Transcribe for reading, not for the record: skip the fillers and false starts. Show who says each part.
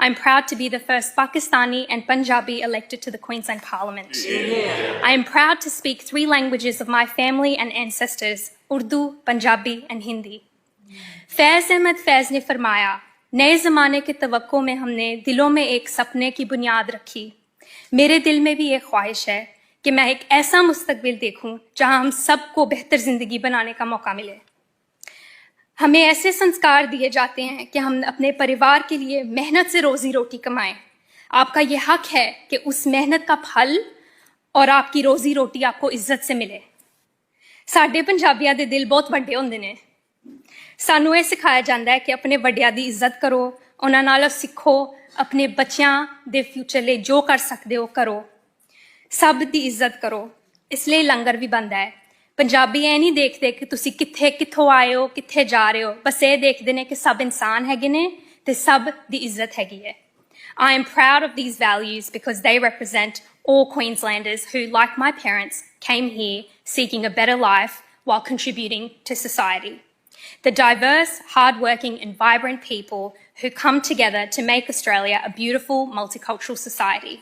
Speaker 1: I'm proud to be the first Pakistani and Punjabi elected to the Queensland Parliament. I am proud to speak 3 languages of my family and ancestors, Urdu, Punjabi and Hindi. फैज़ अहमद फैज़ ने फरमाया, नए ज़माने के तवक्को में हमने दिलों में एक सपने की बुनियाद रखी. मेरे दिल में भी एक ख्वाहिश है कि मैं एक ऐसा मुस्तकबिल देखूं जहां हम सबको बेहतर ज़िंदगी बनाने का मौका मिले. हमें ऐसे संस्कार दिए जाते हैं कि हम अपने परिवार के लिए मेहनत से रोज़ी रोटी कमाएं. आपका ये हक है कि उस मेहनत का फल और आपकी रोज़ी रोटी आपको इज्जत से मिले. साडे पंजाबियां दे दिल बहुत वड्डे हुंदे ने. सानू ये सिखाया जाता है कि अपने वड्डियां दी इज्जत करो, उन्हां नाल सिखो, अपने बच्चों दे फ्यूचर लिए जो कर सकते हो करो, सब दी इज्जत करो. इसलिए लंगर भी बनता है. पंजाबी ये नहीं देखते कि तुसी कित्थों आए हो, कित्थे जा रहे हो, बस ये देखते हैं कि सब इंसान हैगे ने ते सब दी इज्जत हैगी है. I am proud of these values because they represent all Queenslanders who, like my parents, came here seeking a better life while contributing to society. The diverse, hard-working and vibrant people who come together to make Australia a beautiful, multicultural society.